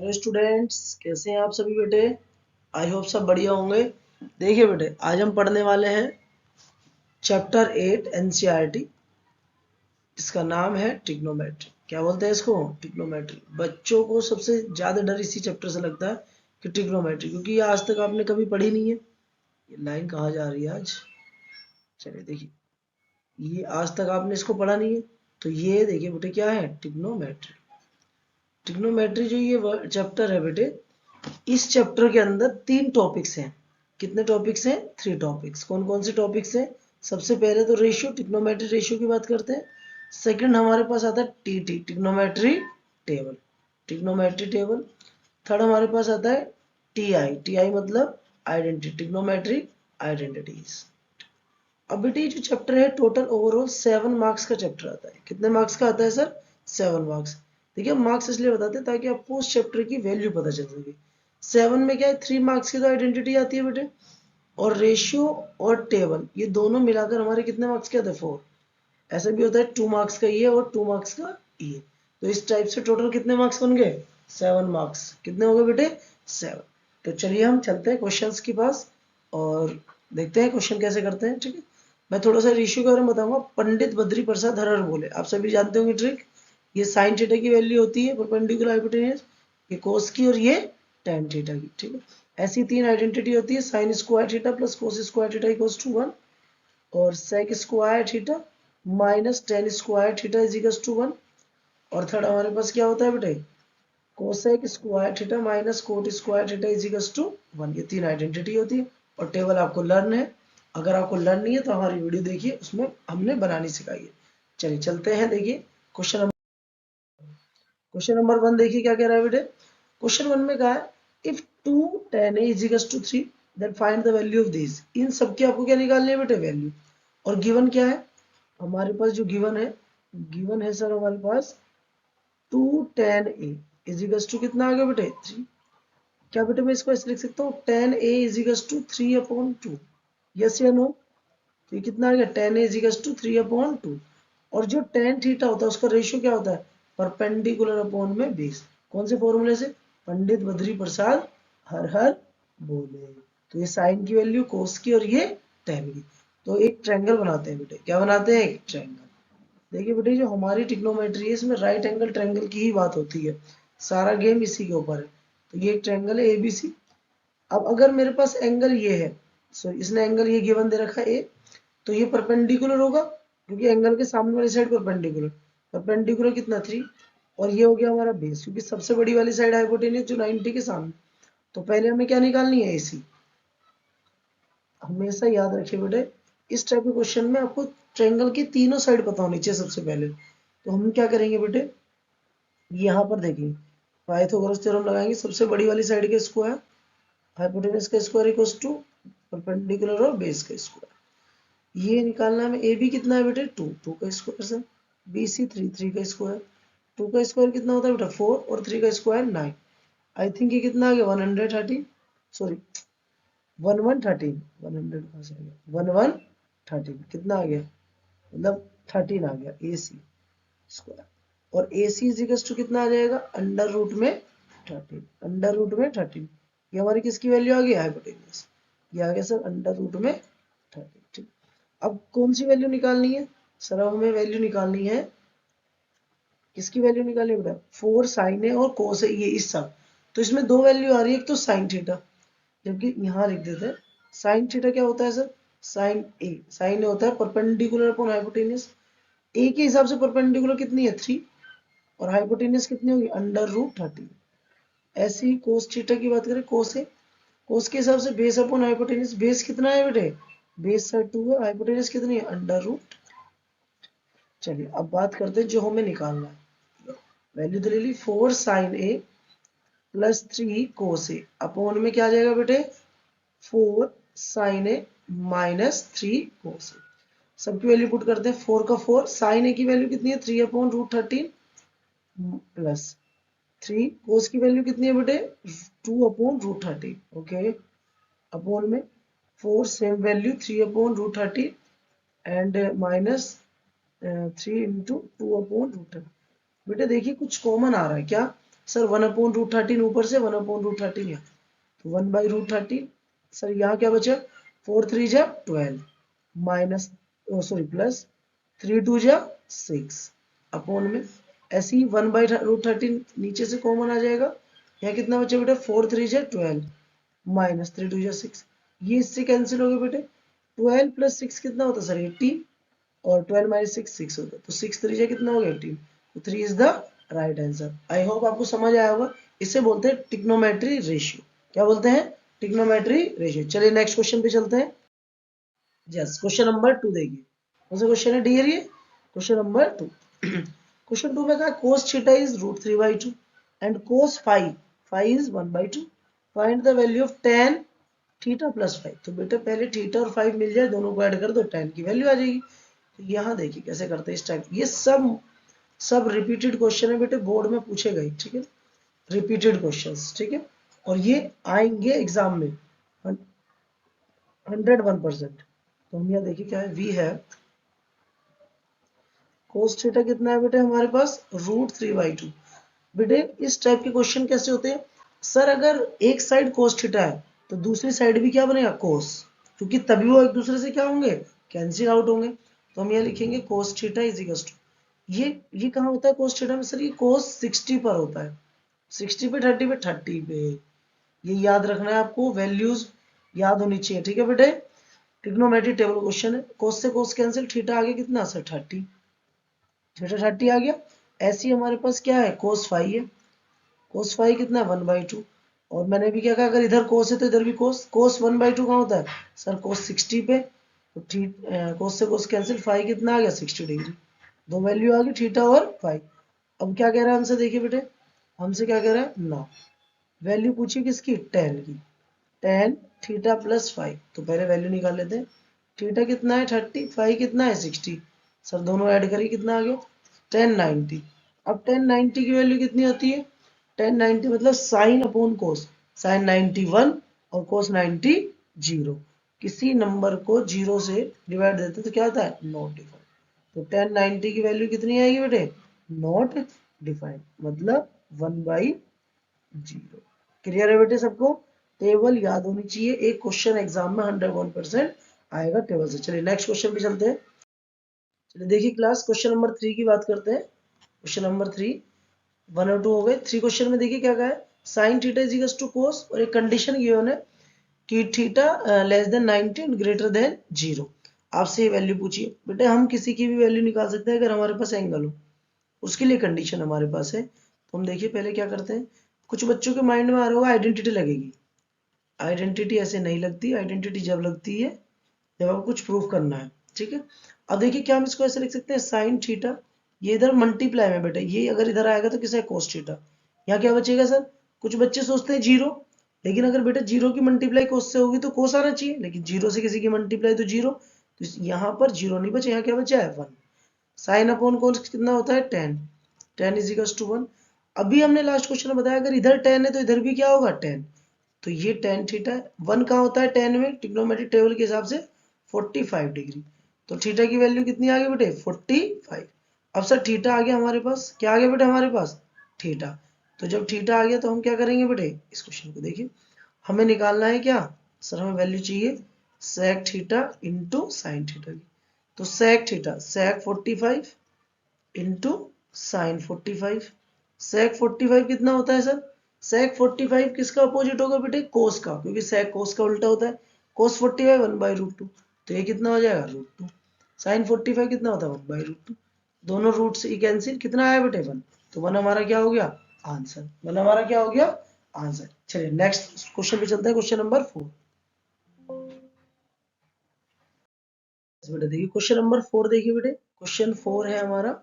Hello students, कैसे हैं आप सभी बेटे। आई होप सब बढ़िया होंगे। देखिए बेटे, आज हम पढ़ने वाले हैं चैप्टर 8 एनसीईआरटी। इसका नाम है ट्रिग्नोमेट्री। क्या बोलते हैं इसको? ट्रिग्नोमेट्री। बच्चों को सबसे ज़्यादा डर इसी चैप्टर से लगता है कि ट्रिग्नोमेट्री, क्योंकि ये आज तक आपने कभी पढ़ी नहीं है। ये लाइन कहाँ जा रही है आज? चलिए देखिए, ये आज तक आपने इसको पढ़ा नहीं है। तो ये देखिए बेटे, क्या है? ट्रिग्नोमेट्री। ट्रिग्नोमेट्री जो ये चैप्टर है बेटे, इस चैप्टर के अंदर 3 टॉपिक्स हैं। कितने टॉपिक्स हैं? 3 टॉपिक्स। कौन कौन से टॉपिक्स हैं? सबसे पहले तो रेशियो, ट्रिग्नोमेट्री रेशियो की बात करते हैं। सेकंड हमारे पास आता है TT, trigonometry table, trigonometry table. Third हमारे पास आता है टीआई, टीआई मतलब आइडेंटिटी, ट्रिग्नोमेट्री आइडेंटिटीज। अब बेटे ये जो चैप्टर है टोटल ओवरऑल 7 मार्क्स का चैप्टर आता है। कितने मार्क्स का आता है सर? 7 मार्क्स। देखिए मार्क्स इसलिए बताते हैं ताकि आपको उस चैप्टर की वैल्यू पता चल सके। 7 में क्या है, 3 मार्क्स की तो आइडेंटिटी आती है बेटे, और रेशियो और टेबल ये दोनों मिलाकर हमारे कितने मार्क्स के आते हैं? 4। ऐसा भी होता है 2 मार्क्स का ये और 2 मार्क्स का ये। तो इस टाइप से टोटल कितने मार्क्स बन गए? 7 मार्क्स। कितने हो गए बेटे? 7। तो चलिए हम चलते हैं क्वेश्चंस के पास और देखते हैं क्वेश्चन कैसे करते हैं। ठीक है, मैं थोड़ा सा रेशियो के बारे में बताऊंगा। पंडित बद्री प्रसाद हरर बोले, आप सभी जानते होंगे ट्रिक। ये साइन थीटा की वैल्यू होती है परपेंडिकुलर हाइपोटेन्यूज, ये कोस की और ये टेन थीटा की। ठीक है, ऐसी 3 आइडेंटिटी होती है, sine square theta plus cos square theta equals to 1, और sec square theta minus tan square theta is equals to 1। और थर्ड हमारे पास क्या होता है बेटे? Cosec square theta minus cot square theta is equals to 1। ये 3 आइडेंटिटी होती है और टेबल आपको लर्न है। अगर आपको लर्न नहीं है तो हमारी वीडियो देखिए, उसमें हमने बनानी सिखाई है। चलिए चलते हैं, देखिए क्वेश्चन नंबर 1 देखिए क्या कह रहा है बेटे। क्वेश्चन 1 में कहा है if 2 tan a is equals to 3 then find the value of these। इन सब की आपको क्या निकालनी है बेटे? वैल्यू। और गिवन क्या है हमारे पास? जो गिवन है सर हमारे पास 2 tan a is equals to कितना आ गया बेटे? 3। क्या बेटे मैं इसको ऐसे लिख सकता हूँ, tan a is equals to 3/2। Yes या नो? तो ये कितना आ गया? tan a is equals to 3/2। और जो tan थीटा होता है उसका रेशियो क्या होता है? परपेंडिकुलर अपॉन में बेस। कौन से फॉर्मूले से? पंडित बद्री प्रसाद हर हर बोले। तो ये साइन की वैल्यू, कोस की और ये tan की। तो एक ट्रायंगल बनाते हैं बेटे। क्या बनाते हैं? एक ट्रायंगल। देखिए बेटे, जो हमारी ट्रिग्नोमेट्री है इसमें राइट एंगल ट्रायंगल की ही बात होती है। सारा गेम इसी के ऊपर है। तो ये एक ट्रायंगल है एबीसी। अब अगर मेरे पास एंगल ये है, सो इसने एंगल ये गिवन दे रखा है ए, तो ये परपेंडिकुलर होगा क्योंकि एंगल के सामने वाली साइड परपेंडिकुलर। परपेंडिकुलर कितना? 3। और ये हो गया हमारा बेस, क्योंकि सबसे बड़ी वाली साइड हाइपोटेन्यूज जो 90 के सामने। तो पहले हमें क्या निकालनी है? एसी। हमेशा याद रखिए बेटे, इस टाइप के क्वेश्चन में आपको ट्रायंगल की तीनों साइड पता होनी चाहिए सबसे पहले। तो हम क्या करेंगे बेटे, यहाँ पर देखिए पाइथागोरस थ्योरम लगाएंगे। सबसे बड़ी वाली साइड का स्क्वायर, हाइपोटेन्यूज का स्क्वायर इक्वल्स टू परपेंडिकुलर और बेस का स्क्वायर। ये निकालना है। ए बी कितना है बेटे? 2, 2 का स्क्वायर से। बी सी 3, 3 का स्क्वायर। 2 का स्क्वायर कितना होता है बेटा? 4, और 3 का स्क्वायर 9। आई थिंक ये कितना आ गया? 113, सॉरी 1113। 100 कहाँ से आ गया? 1113 कितना आ गया? मतलब 13 आ गया ए सी स्क्वायर। और ए सी इज इक्वल टू कितना आ जाएगा? अंडर रूट में 13। अंडर रूट में 13 ये हमारी किसकी वैल्यू आ गई? हाइपोटेन्यूज। ये आ गया सर अंडर रूट में 13। ठीक, अब कौन सी वैल्यू निकालनी है सर? अब हमें वैल्यू निकालनी है, किसकी वैल्यू निकालनी है बेटा? 4 साइन है और कोस है, ये इस सब। तो इसमें 2 वैल्यू आ रही है, एक तो साइन थीटा, जबकि यहाँ लिख देते हैं साइन थीटा क्या होता है सर? साइन ए। साइन ए होता है परपेंडिकुलर अपॉन हाइपोटेन्यूज। ए के हिसाब से परपेंडिकुलर कितनी है? 3, और हाइपोटेन्यूज कितनी होगी? Under root 13। ऐसे ही कोस थीटा की बात करें, कोस है, कोस के हिसाब से बेस अपॉन हाइपोटेन्यूज। बेस कितना है बेटे? बेस सर 2 है, हाइपोटेन्यूज कितनी है? Under root. चलिए अब बात करते हैं जो हमें निकालना है। वैल्यू तो ले ली, 4 साइन ए प्लस 3 कोस ए अपॉन में क्या आ जाएगा बेटे? 4 साइन ए माइनस 3 कोस ए। सबकी वैल्यू पुट करते हैं। 4 का 4, साइन ए की वैल्यू कितनी है? 3/√13 प्लस 3 कोस की वैल्यू कितनी है बेटे? 2/√13। ओके, अपॉन में 4 same value 3/√13 and minus 3 into 2/√13। बेटे देखिए कुछ कॉमन आ रहा है क्या? सर 1/√13 ऊपर से 1/√13 यहाँ, तो 1/√13। सर यहाँ क्या बचा, 4 3 जा 12 माइनस सॉरी प्लस 3 2 जा 6 अपॉन में ऐसे ही 1/√13 नीचे से कॉमन आ जाएगा। यहाँ कितना बचा बेटा, 4 3 जा 12 माइनस 3 2 जा 6, ये इससे कैंसिल हो गए बेटे। 12 + 6 कितना होता है सर 18, और 12 - 6 6 होता है, तो 6 3 जा कितना हो गया 18, तो 3 is the right answer. I hope आपको समझ आया होगा। इसे बोलते हैं ट्रिग्नोमेट्री रेशियो। क्या बोलते हैं, ट्रिग्नोमेट्री रेशियो। चलिए नेक्स्ट क्वेश्चन पे चलते हैं। यस, क्वेश्चन नंबर 2 देखिए, कौन सा क्वेश्चन है डियर, ये क्वेश्चन नंबर 2। क्वेश्चन 2 में कहा cos theta is √3/2 and cos phi is 1/2, find the value of tan theta plus five. तो बेटा पहले थीटा और फाइव मिल जाए, दोनों को ऐड कर दो, tan की वैल्यू आ जाएगी। तो यहाँ देखिए कैसे करते हैं इस टाइप, ये सब रिपीटेड क्वेश्चन है बेटे, बोर्ड में पूछे गए, ठीक है, रिपीटेड क्वेश्चंस, ठीक है, और ये आएंगे एग्जाम में 101%। तो हम यहाँ देखिए क्या है, वी है cos थीटा कितना है बेटे हमारे पास √3/2। बेटे इस टाइप के क्वेश्चन कैसे होते हैं सर, अगर एक साइड cos थीटा है तो दूसरी साइड भी क्या बनेगा cos, क्योंकि तभी वो एक दूसरे से क्या होंगे, कैंसिल आउट होंगे। तो हम यहाँ लिखेंगे cos theta is equal to, ये कहाँ होता है cos थीटा में सर, ये cos 60 पर होता है, 60 पे 30 पे 30 पे, ये याद रखना है आपको, वैल्यूज याद होनी चाहिए, ठीक है बेटे। ट्रिग्नोमेट्री टेबल क्वेश्चन है, cos से cos कैंसिल, थीटा आगे कितना सर 30, थीटा 30 आ गया। ऐसे ही हमारे पास क्या है cos फाई है, cos फाई कितना है 1/2, और मैंने भी क्या कहा, अगर इधर cos है तो इधर भी cos 1/2 कहाँ होता है सर cos 60 पे, तो cos से cos कैंसिल, फाई कितना आ गया 60 डिग्री, दो वैल्यू आ गई थीटा और फाई। अब क्या कह रहा है हमसे, देखिए बेटे हमसे क्या कह रहा है ना, वैल्यू पूछी किसकी, tan की, tan थीटा प्लस फाइव। तो पहले वैल्यू निकाल लेते हैं, थीटा कितना है 30, फाइव कितना है 60, सर दोनों ऐड करिए कितना आ गया 1090। अब 1090 की वैल्यू कितनी होती है, 1090 मतलब साइन अपॉन कोस, साइन 91 और कोस 90 0, किसी नंबर को 0 से डिवाइड देते तो क्या होता है नॉट डिफाइंड। तो 1090 की वैल्यू कितनी आएगी बेटे, नॉट डिफाइंड, मतलब 1/0। क्लियर है बेटे सबको, टेबल याद होनी चाहिए, एक क्वेश्चन एग्जाम में 101% आएगा टेबल से। चलिए नेक्स्ट क्वेश्चन पे चलते हैं। चलिए देखिए क्लास, क्वेश्चन नंबर 3 की बात करते हैं। क्वेश्चन नंबर 3, 1 और 2 हो गए। 3 क्वेश्चन में देखिए क्या कहा है, sine theta is equal to cos, और एक कंडीशन गिवन है कि theta less than 90 and greater than 0। आपसे ये वैल्यू पूछिए। बेटे हम किसी की भी वैल्यू निकाल सकते हैं अगर हमारे पास एंगल हो, उसके लिए कंडीशन हमारे पास है। तो हम देखिए पहले क्या करते हैं, कुछ बच्चों के माइंड में आ रहा होगा आइडेंटिटी लगेगी, आइडेंटिटी ऐसे नहीं लगती, आइडेंटिटी जब लगती है जब आपको कुछ प्रूफ करना है, ठीक है। अब देखिए क्या हम इसको ऐसे लिख सकते हैं, साइन थीटा, ये इधर मल्टीप्लाई में बेटा, ये अगर इधर आएगा तो किसा है कोस थीटा, यहाँ क्या बचेगा सर, कुछ बच्चे सोचते हैं 0, लेकिन अगर बेटा 0 की मल्टीप्लाई कोस से होगी तो कोस आना चाहिए, लेकिन 0 से किसी की मल्टीप्लाई तो 0, तो यहाँ पर 0 नहीं बचा, यहाँ क्या बचा है 1। साइन अपॉन कोस कितना होता है 10, 10 इज इक्वल टू 1। अभी हमने लास्ट क्वेश्चन में बताया अगर इधर 10 है तो इधर भी क्या होगा 10, तो ये tan थीटा है। 1 कहाँ होता है tan में, ट्रिग्नोमेट्रिक टेबल के हिसाब से 45 डिग्री, तो थीटा की वैल्यू कितनी आ गई बेटे 45। अब सर थीटा आ गया हमारे पास, क्या आ गया बेटे हमारे पास थीटा। तो जब थीटा आ गया तो हम क्या करेंगे बेटे, इस क्वेश्चन को देखिए, हमें निकालना है क्या सर, हमें वैल्यू चाहिए sec theta into sine theta की। तो sec theta sec 45 into sine 45, sec 45 कितना होता है सर, sec 45 किसका अपोजिट होगा बेटे, कोस का, क्योंकि sec कोस का उल्टा होता है, cos 45 1/√2, तो ये कितना हो जाएगा √2, साइन 45 कितना होता है 1/√2, दोनों रूट से कैंसिल, कितना आया बेटे 1, तो 1 हमारा क्या हो गया आंसर, 1 हमारा क्या हो गया आंसर। चलिए नेक्स्ट क्वेश्चन पे चलते हैं, क्वेश्चन नंबर 4। बेटे देखिए क्वेश्चन नंबर 4 देखिए बेटे, क्वेश्चन 4 है हमारा,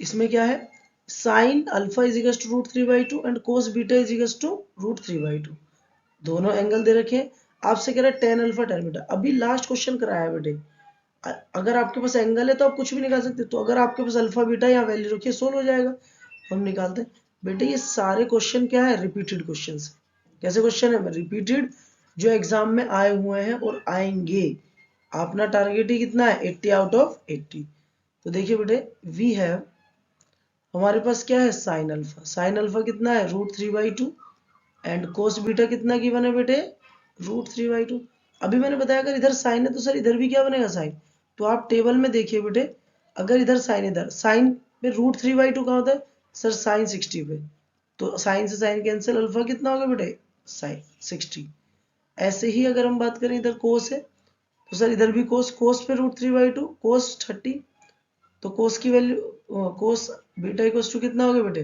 इसमें क्या है, sine alpha is equal to √3/2 and cos beta is equal to √3/2, दोनों एंगल दे रखे हैं। आपसे कह रहा है tan अल्फा tan बीटा, अभी लास्ट क्वेश्चन कराया है बेटे, अगर आपके पास एंगल है तो आप कुछ भी निकाल सकते हो, तो अगर आपके पास अल्फा बीटा या वैल्यू रखिए सोल्व हो जाएगा, हम निकालते हैं। बेटे ये सारे क्वेश्चन क्या है, रिपीटेड क्वेश्चन है। कैसे क्वेश्चन है, रिपीटेड, जो एग्जाम में आए हुए हैं और आएंगे। अपना टारगेट ही कितना है 80 आउट ऑफ 80। तो देखिए बेटे वी हैव हमारे पास क्या है साइन अल्फा। साइन अल्फा कितना है √3/2 एंड कोस बीटा कितना गिवन है बेटे √3/2। अभी मैंने बताया अगर इधर साइन है तो सर इधर भी क्या बनेगा साइन। तो आप टेबल में देखिए बेटे, अगर इधर साइन पे √3/2 कहाँ होता है सर साइन 60 पे, तो साइन से साइन कैंसिल, अल्फा कितना होगा बेटे साइन 60। ऐसे ही अगर हम बात करें इधर कोस है तो सर इधर भी कोस, कोस पे √3/2 कोस 30, तो कोस की value cos beta equal to कितना होगा बेटे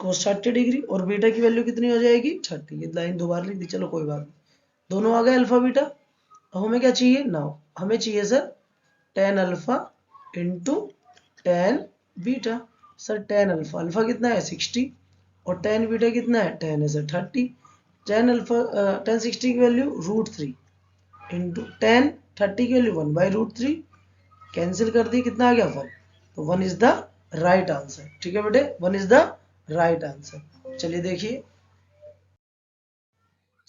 कोस 30 डिग्री, और बीटा की वैल्यू कितनी हो जाएगी 30। ये लाइन दोबारा लिख दी, चलो कोई बात नहीं, दोनों आ गए अल्फा बीटा। अब हमें क्या चाहिए नाउ, हमें चाहिए sir tan alpha into tan beta. Sir tan alpha, alpha कितना है 60 और टेन बीटा कितना है 10 है सर 30। टेन 60 की वैल्यू √3 इंटू टेन 30 की वैल्यू 1/√3, कैंसिल कर दी, कितना आ गया 1, तो 1 इज द राइट आंसर। ठीक है बेटे 1 इज द राइट आंसर। चलिए देखिए,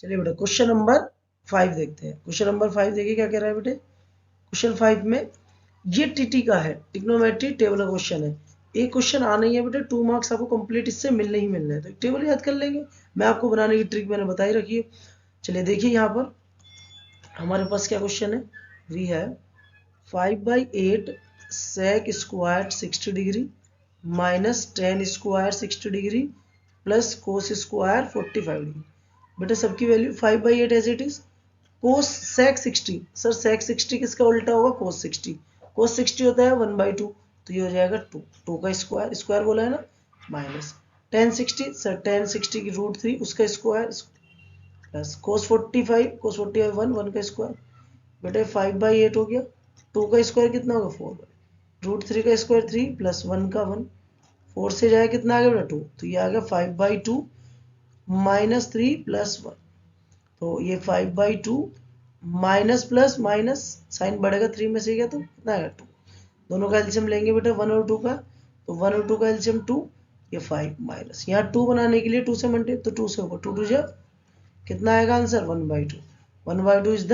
चलिए बेटा क्वेश्चन नंबर 5 देखते हैं। क्वेश्चन नंबर 5 देखिए क्या कह रहा है बेटे। क्वेश्चन 5 में ये टीटी का है, ट्रिग्नोमेट्री टेबल का क्वेश्चन है। एक क्वेश्चन आना ही है बेटे, 2 मार्क्स आपको कंप्लीट इससे मिलने ही मिलने हैं, तो टेबल याद कर लेंगे, मैं आपको बनाने की ट्रिक मैंने बताई रखी है। चलिए देखिए यहाँ पर हमारे पास क्या क्वेश्चन है, वी है 5/8 sec square 60 degree minus 10 square 60 degree plus cos square 45 degree. बेटा सबकी value 5/8 as it is, cos sec 60, sir sec 60 किसका उल्टा होगा कोस 60, कोस 60 होता है 1/2, तो ये हो जाएगा 2, 2 का स्क्वायर, स्क्वायर बोला है ना, माइनस टेन 60, सर टेन 60 की √3 उसका स्क्वायर प्लस कोस 45, कोस 45 1 का स्क्वायर। बेटे 5/8 हो गया, 2 का स्क्वायर कितना होगा 4/√3 का स्क्वायर 3 प्लस 1 का 1, 4 से जाए कितना आ गया बेटा 2, तो ये आ गया 5/2 माइनस 3 प्लस 1, तो ये 5/2 माइनस प्लस माइनस साइन बढ़ेगा 3 में से गया तो कितना आएगा 2, दोनों का एलसीएम लेंगे बेटा 1 और 2 का, तो 1 और 2 का एलसीएम 2, ये 5 माइनस यहाँ 2 बनाने के लिए 2 से मल्टीप्लाई, तो 2 से ऊपर 2 2 जा कितना आएगा answer 1/2, 1/2 is the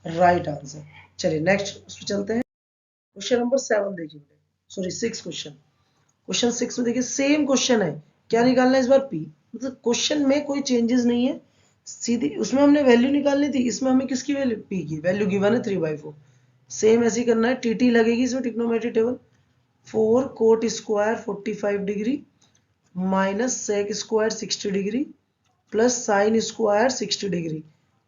right answer. चलिए नेक्स्ट उस पर चलते हैं। क्वेश्चन नंबर 7 देखिए, सॉरी 6 क्वेश्चन, क्वेश्चन 6 में देखिए सेम क्वेश्चन है, क्या निकालना है इस बार पी, मतलब क्वेश्चन में कोई चेंजेस नहीं है, सीधी उसमें हमने वैल्यू निकालनी थी, इसमें हमें किसकी वैल्यू पी की वैल्यू गिवन है 3/4। सेम ऐसे ही करना है, टीटी लगेगी इसमें trigonometry table, 4 cot square 45 degree minus sec square 60 degree plus sine square 60 degree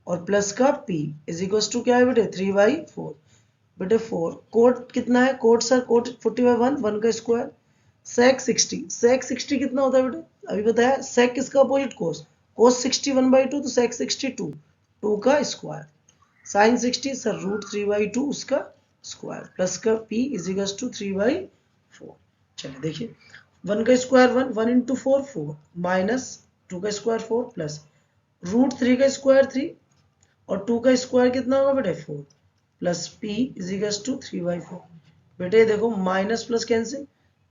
और प्लस का p इज इक्वल टू क्या है बेटे 3/4। बेटे 4 कोट कितना है, कोट सर कोट 45 1 का स्क्वायर, सेक 60, सेक 60 कितना होता है बेटे अभी बताया, सेक किसका अपोजिट कोस, कोस 60 1/2 तो सेक 60 2, 2 का स्क्वायर, साइन 60 सर √3/2 उसका स्क्वायर प्लस का p इज इक्वल टू 3/4। चलिए देखिए 1 का स्क्वायर 1, 1 इंटू 4 4 माइनस 2 का स्क्वायर 4 प्लस √3 का स्क्वायर 3 और 2 का स्क्वायर कितना होगा बेटे 4 plus p is equal to 3/4। बेटे देखो माइनस प्लस कैंसिल,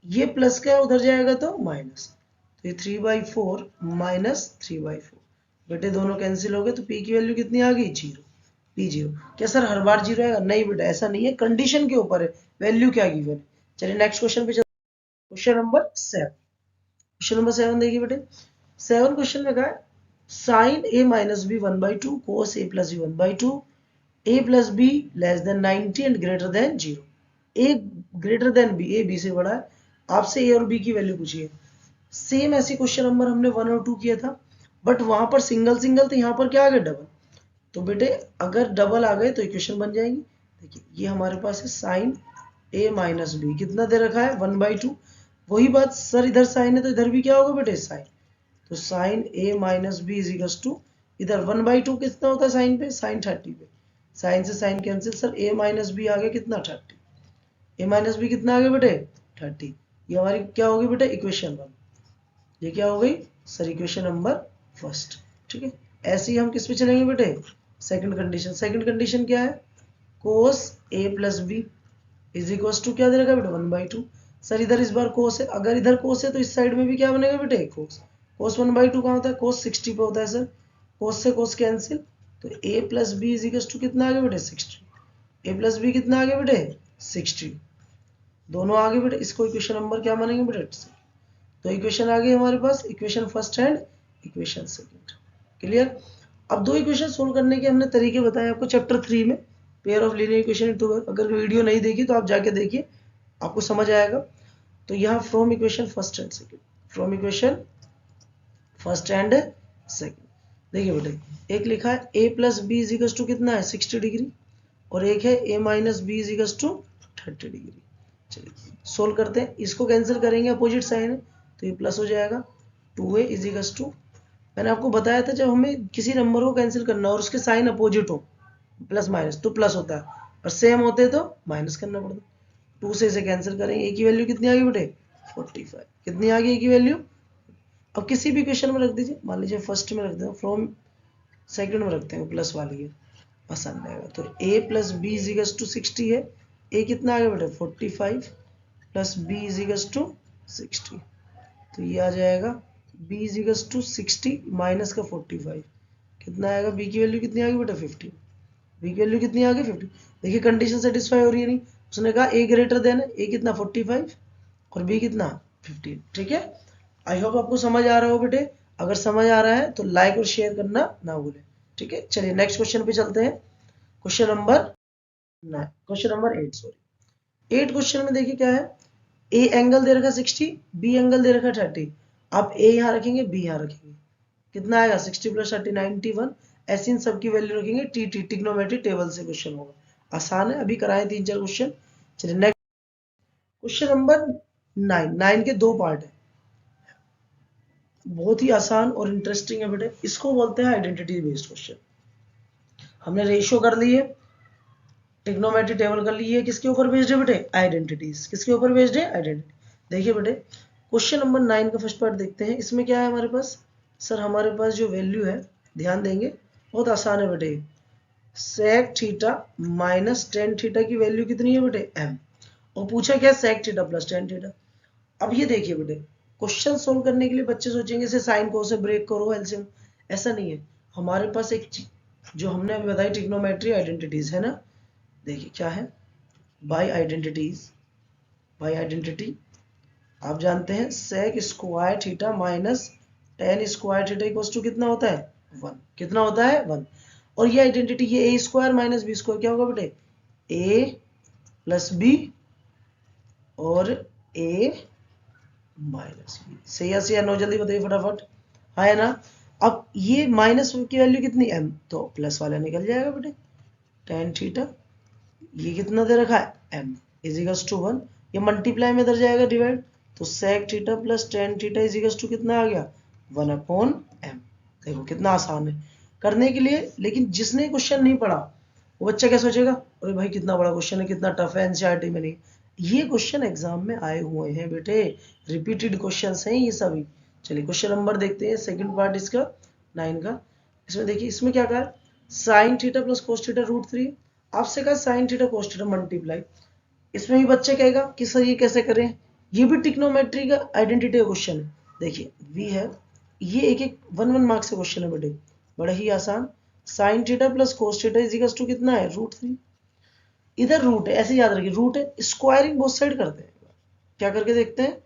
ये प्लस का उधर जाएगा तो माइनस, तो ये 3/4 माइनस 3/4, बेटे दोनों कैंसिल हो गए, तो p की वैल्यू कितनी आ गई 0, p 0। क्या सर हर बार 0 आएगा, नहीं बेटा ऐसा नहीं है, कंडीशन के ऊपर है वैल्यू क्या गिवन है। चलिए नेक्स्ट क्वेश्चन पे, क्वेश्चन नंबर 7, क्वेश्चन नंबर 7 देखिए बेटे, 7 क्वेश्चन में कहा है sine a minus B 1/2 cos a plus B 1/2 a plus B less than 90 and greater than 0, a greater than b, a b से बड़ा है, आपसे a और b की वैल्यू पूछी है। सेम ऐसे क्वेश्चन नंबर हमने 1 और 2 किया था, बट वहां पर सिंगल सिंगल तो यहाँ पर क्या आ गया डबल, तो बेटे अगर डबल आ गए तो इक्वेशन बन जाएंगी। देखिए ये हमारे पास है साइन a माइनस बी, कितना दे रखा है 1/2, वही बात सर इधर साइन है तो इधर भी क्या होगा बेटे साइन, तो sine a minus B is equal to इधर 1/2 कितना होता है साइन पे साइन 30 पे, साइन से sine cancel, sir a minus B आ गया कितना 30, a माइनस बी कितना आ गया बेटे 30, ये हमारी क्या होगी बेटे इक्वेशन 1, ये क्या हो गई सर इक्वेशन नंबर फर्स्ट। ठीक है, ऐसे ही हम किस पे चलेंगे बेटे सेकंड कंडीशन, सेकंड कंडीशन क्या है cos a plus B is equal to क्या दे रखा है बेटा 1/2, सर इधर इस बार कोस है, अगर इधर कोस है तो इस साइड में भी क्या बनेगा बेटे कोस, कोस 1/2 कहाँ होता है कोस 60 पे होता है सर, कोस से कोस कैंसिल, तो a plus B is equal to कितना आ गया बेटे 60, a प्लस बी कितना आ गया बेटे 60, दोनों आगे बेटे, इसको इक्वेशन नंबर क्या मानेंगे बेटे? तो इक्वेशन आ गई हमारे पास, equation first and equation second. Clear? अब दो इक्वेशन सोल्व करने के हमने तरीके बताए आपको चैप्टर 3 में, pair of linear equation in two. अगर वीडियो नहीं देखी तो आप जाके देखिए, आपको समझ आएगा। तो यहाँ from equation first and second, from equation first and second, देखिए बेटे, एक लिखा है a plus B is equal to कितना है 60 डिग्री, और एक है a minus B is equal to 30 degree. चलिए सोल्व करते हैं, इसको कैंसिल करेंगे, अपोजिट साइन है तो ये प्लस हो जाएगा, 2a इज इक्वल टू, मैंने आपको बताया था जब हमें किसी नंबर को कैंसिल करना और उसके साइन अपोजिट हो, प्लस माइनस, तो प्लस होता है, और सेम होते तो माइनस करना पड़ता। 2 से इसे कैंसिल करेंगे, a की वैल्यू कितनी आ गई बेटे 45, कितनी आ गई a की वैल्यू। अब किसी भी क्वेश्चन में रख दीजिए, मान लीजिए फर्स्ट में रख दें, फ्रॉम सेकंड में रखते हैं, प्लस वाली है, आसान रहेगा। तो a plus B is equal to 60 है, a कितना आ गया बेटा 45 plus b is equal to 60, तो ये आ जाएगा b is equal to 60 minus का 45, कितना आएगा, b की वैल्यू कितनी आ गई बेटा 50, b की वैल्यू कितनी आ गई 50। देखिए कंडीशन सेटिस्फाई हो रही है नहीं, उसने कहा a ग्रेटर देन है, a कितना 45 और b कितना 15। ठीक है, आई होप आपको समझ आ रहा हो बेटे, अगर समझ आ रहा है तो लाइक और शेयर करना ना भूलें। ठीक है, चलिए नेक्स्ट क्वेश्चन पे चलते हैं, question number 9, question number 8 sorry, 8 question में देखिए क्या है, ए एंगल दे रखा 60, बी एंगल दे रखा 30, आप ए यहाँ रखेंगे, बी यहाँ रखेंगे, कितना आएगा 60 प्लस 30 91, ऐसे इन सब की वैल्यू रखेंगे, टी टी टिग्नोमेट्री टेबल से क्वेश्चन होगा, आसान है, अभी कराए 3-4 क्वेश्चन। चलिए नेक्स्ट क्वेश्चन नंबर 9, 9 के दो पार्ट है, बहुत ही आसान और इंटरेस्टिंग है बेटे, इसको बोलते हैं आइडेंटिटी बेस्ड क्वेश्चन। हमने रेशियो कर लिए, ट्रिग्नोमेट्री टेबल कर लिए, किसके ऊपर बेस्ड है बेटे आइडेंटिटीज, किसके ऊपर बेस्ड है आइडेंटिटी। देखिए बेटे क्वेश्चन नंबर 9 का फर्स्ट पार्ट देखते हैं, इसमें क्या है हमारे पास, सर हमारे पास जो वैल्यू है, ध्यान देंगे, बहुत आसान है बेटे, sec theta minus tan theta की वैल्यू कितनी है बेटे m, और पूछा क्या sec theta plus tan theta. अब ये देखिए बेटे, क्वेश्चन सोल्व करने के लिए बच्चे सोचेंगे इसे साइन को से ब्रेक करो एलसीएम, ऐसा नहीं है, हमारे पास एक जो हमने अभी बताई ट्रिग्नोमेट्री आइडेंटिटीज है ना, देखिए क्या है, बाय आइडेंटिटीज, बाय आइडेंटिटी आप जानते हैं sec square theta minus tan square theta equals to कितना होता है 1, कितना होता है 1, और ये आइडेंटिटी ये ए स्क्वायर माइनस बी स्क्वायर क्या होगा बेटे ए प्लस बी और ए माइनस बी, सही है, सही है, नो जल्दी बताइए फटाफट, है ना। अब ये माइनस की वैल्यू कितनी m, तो प्लस वाला निकल जाएगा बेटे, टेन थीटा ये कितना दे रखा है m इज इक्वल टू 1, ये मल्टीप्लाई में इधर जाएगा डिवाइड, तो sec theta plus tan theta is equal to कितना आ गया 1 अपॉन m। देखो कितना आसान है करने के लिए, लेकिन जिसने क्वेश्चन नहीं पढ़ा वो बच्चा क्या सोचेगा, अरे भाई कितना बड़ा क्वेश्चन है, कितना टफ है, एनसीईआरटी में नहीं, ये क्वेश्चन एग्जाम में आए हुए हैं बेटे, रिपीटेड क्वेश्चंस हैं ये सभी। चलिए क्वेश्चन नंबर देखते हैं, सेकंड पार्ट इसका 9 का, इसमें देखिए इसमें क्या कहा, sine theta plus cos theta root 3, आपसे कहा sine theta cos theta multiply, इसमें भी बच्चे कहेगा कि सर ये कैसे करें, ये भी टिक्नोमेट्री का आइडेंटिटी का क्वेश्चन है। देखिए वी है, ये एक एक 1-1 मार्क्स से क्वेश्चन है बेटे, बड़ा ही आसान, sine theta plus cos theta is equal to कितना है रूट 3, इधर रूट है, ऐसे याद रखिए रूट है, स्क्वायरिंग बोथ साइड करते हैं, क्या करके देखते हैं,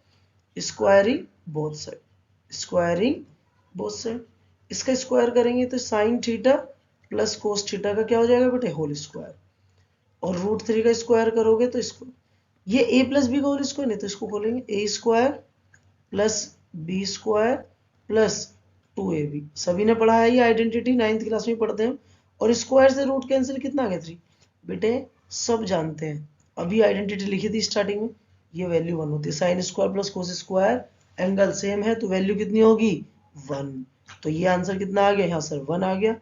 squaring both side, squaring both side, इसका स्क्वायर करेंगे तो sign theta plus cos theta का क्या हो जाएगा बेटे होल स्क्वायर, और रूट 3 का स्क्वायर करोगे तो इसको, ये a प्लस बी का होल स्क्वायर, नहीं तो इसको खोलेंगे a square plus B square plus 2ab, सभी ने पढ़ा है ये आइडेंटिटी, 9th क्लास में पढ़ते हैं, और स्क्वायर से रूट कैंसिल कितना आ गया 3, बेटे सब जानते हैं, अभी आइडेंटिटी लिखी थी स्टार्टिंग में, ये वैल्यू 1 होती है, sine square plus cos square angle same है तो वैल्यू कितनी होगी 1, तो ये आंसर कितना आ गया यहाँ सर 1 आ गया,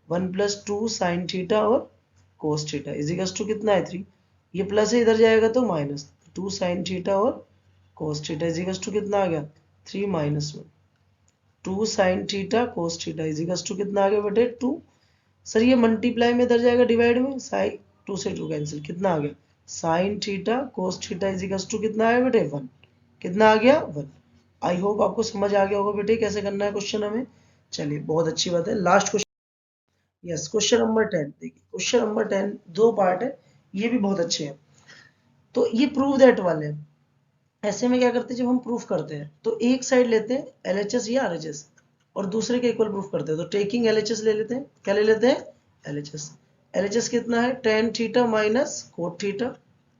1 प्लस 2 साइन थीटा और cos theta is equal to कितना है 3, ये प्लस है इधर जाएगा तो माइनस, 2 साइन थीटा और cos theta is equal to कितना आ गया 3 minus 1, 2 sine theta cos theta is equal to कितना आ गया बेटे 2, सर ये मल्टीप्लाई में इधर जाएगा डिवाइड में, साइन 2 से 2 कैंसिल, कितना आ गया sine theta cos theta is equal to कितना आया बेटे 1, कितना आ गया 1। आई होप आपको समझ आ गया होगा बेटे कैसे करना है क्वेश्चन हमें। चलिए बहुत अच्छी बात है, last question, yes question number 10, देखिए क्वेश्चन नंबर 10 दो पार्ट है, ये भी बहुत अच्छे हैं। तो ये प्रूव दैट वाले हैं। ऐसे में क्या करते हैं, जब हम प्रूफ करते हैं तो एक साइड लेते हैं LHS या RHS और दूसरे के इक्वल प्रूफ करते हैं। तो टेकिंग LHS ले लेते हैं, क्या ले लेते हैं LHS। LHS कितना है, tan theta minus cot theta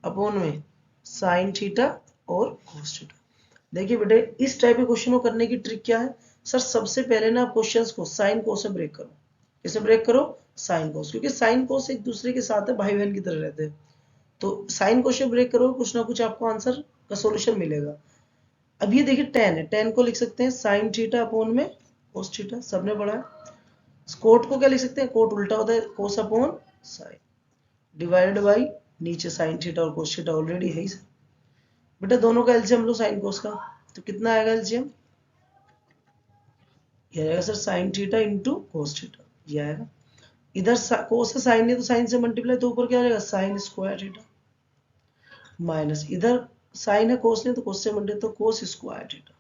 upon में साइन थीटा और कोस थीटा। देखिए बेटे, इस टाइप के क्वेश्चन को करने की ट्रिक क्या है सर, सबसे पहले ना क्वेश्चंस को साइन कोस से ब्रेक करो। किसे ब्रेक करो, साइन कोस, क्योंकि साइन कोस एक दूसरे के साथ है, भाई बहन की तरह रहते हैं। तो साइन कोस से ब्रेक करो, कुछ ना कुछ आपको आंसर का सॉल्यूशन मिलेगा। अब ये देखिए tan है, tan को लिख सकते हैं साइन थीटा अपॉन में कोस थीटा, सबने पढ़ा है। कोट को क्या लिख सकते हैं, कोट उल्टा होता है कोस अपॉन साइन, डिवाइडेड बाई नीचे साइन थीटा और कोस थीटा ऑलरेडी है ही। बेटा दोनों का एलसीएम लो साइन कोस का, तो कितना आएगा एलसीएम, ये आएगा sir sine theta into cos theta, ये आएगा। इधर कोस से साइन है तो साइन से मल्टीप्लाई, तो ऊपर क्या हो जाएगा साइन स्क्वायर थीटा, माइनस इधर साइन है कोस ने तो कोस से मल्टीप्लाई, तो कोस स्क्वायर थीटा।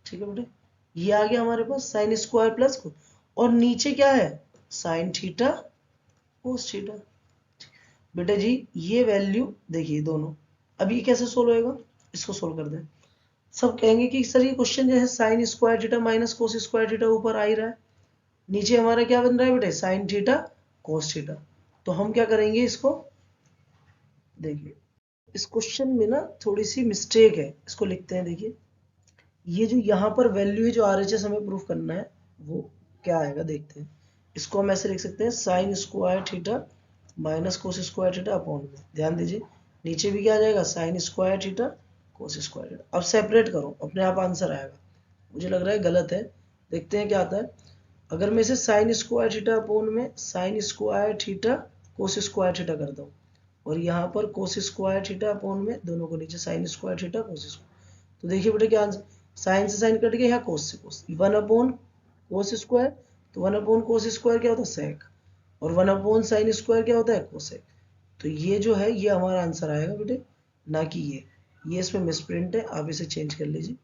ठीक है बेटे, ये आ गया हमारे पास साइन स्क्वायर प्लस कोस, और नीचे क्या है साइन थीटा कोस थीटा। बेटे जी ये वैल्यू देखिए दोनों, अब ये कैसे सोल्व होएगा, इसको सोल्व कर दें। सब कहेंगे कि सर ये क्वेश्चन जो है sine square theta minus cos square theta ऊपर आ ही रहा है, नीचे हमारा क्या बन रहा है बेटे साइन थीटा कोस थीटा। तो हम क्या करेंगे इसको, देखिए इस क्वेश्चन में ना थोड़ी सी मिस्टेक है, इसको लिखते हैं। देखिए ये जो यहाँ पर वैल्यू है जो RHS हमें प्रूफ करना है वो क्या आएगा देखते हैं। इसको हम ऐसे लिख सकते हैं sign square theta minus cos square theta upon में, ध्यान दीजिए नीचे भी क्या आ जाएगा sign square theta cos square theta. अब सेपरेट करो, अपने आप आंसर आएगा। मुझे लग रहा है गलत है, देखते हैं क्या आता है। अगर मैं इसे साइन स्क्वायर थीटा अपॉन में sign square theta cos square theta करता हूँ, और यहाँ पर कोस स्क्वायर थीटा अपॉन में दोनों को नीचे sign square theta cos square, तो देखिए बेटे क्या आंसर, साइन से साइन कट गया, यहाँ कोस से कोस, वन अपॉन कोस स्क्वायर, तो वन अपॉन कोस स्क्वायर क्या होता है सेक, और वन अपॉन साइन स्क्वायर क्या होता है कोसेक। तो ये जो है ये हमारा आंसर आएगा बेटे, ना कि ये इसमें मिसप्रिंट है, आप इसे चेंज कर लीजिए,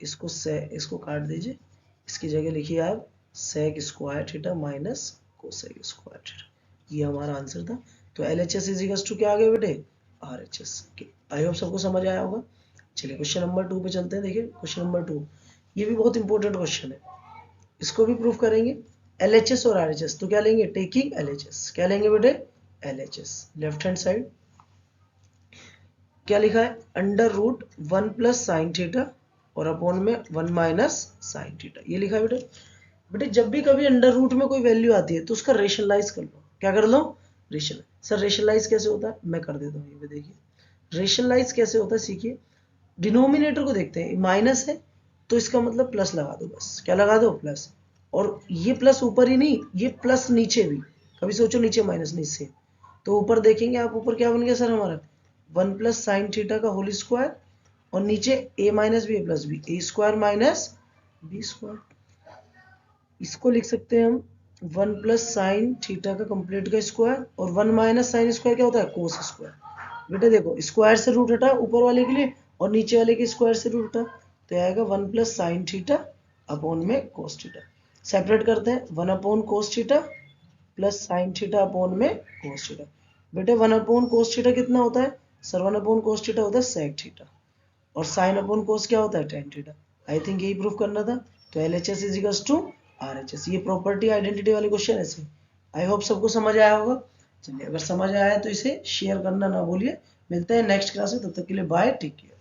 इसको काट दीजिए, इसकी जगह लिखिए आप sec square theta minus cosec square theta, ये हमारा आंसर था। तो LHS इज इक्वल्स टू क्या आ गया बेटे RHS। आई होप सबको समझ आया होगा। चलिए क्वेश्चन नंबर 2 पे चलते हैं। देखिए क्वेश्चन नंबर 2 ये भी बहुत इंपॉर्टेंट क्वेश्चन है, इसको भी प्रूफ करेंगे। LHS और RHS, तो क्या लेंगे टेकिंग LHS, क्या लेंगे बेटे LHS। लेफ्ट हैंड साइड क्या लिखा है, under root 1 plus sine theta और अपॉन में 1 माइनस साइन थीटा, ये लिखा है बेटे। बेटे जब भी कभी अंडर रूट में कोई वैल्यू आती है तो उसका रेशनलाइज कर लो, क्या कर लो रेशनलाइज। सर रेशनलाइज कैसे होता है, मैं कर देता हूँ ये पे, देखिए रेशनलाइज कैसे होता है सीखिए। डिनोमिनेटर को देखते हैं, माइनस है तो इसका मतलब प्लस लगा दो, बस क्या लगा दो प्लस, और ये प्लस ऊपर ही नहीं, ये प्लस नीचे भी, कभी सोचो नीचे माइनस नीचे, तो ऊपर देखेंगे आप, ऊपर क्या बन गया सर हमारा 1 प्लस साइन थीटा का होल स्क्वायर, और नीचे a minus B plus B, A square minus B square. इसको लिख सकते हैं हम 1 प्लस साइन थीटा का कंप्लीट का स्क्वायर, और 1 माइनस साइन स्क्वायर क्या होता है कोस स्क्वायर। बेटा देखो स्क्वायर से रूट हटा ऊपर वाले के लिए, और नीचे वाले के स्क्वायर से रूट हटा, तो आएगा 1 प्लस साइन थीटा अपॉन में कोस थीटा। सेपरेट करते हैं, 1 upon cos theta plus sine theta upon में कोस थीटा। बेटे 1 अपॉन कोस थीटा कितना होता है सर, 1 अपॉन कोस थीटा होता है सेक थीटा, और साइन अपॉन कोस क्या होता है टेन थीटा। आई थिंक यही प्रूफ करना था। तो LHS is equals to RHS, ये प्रॉपर्टी आइडेंटिटी वाले क्वेश्चन ऐसे। आई होप सबको समझ आया होगा। चलिए अगर समझ आया तो इसे शेयर करना ना भूलिए। मिलते हैं नेक्स्ट क्लास में, तब तक के लिए बाय, टेक केयर।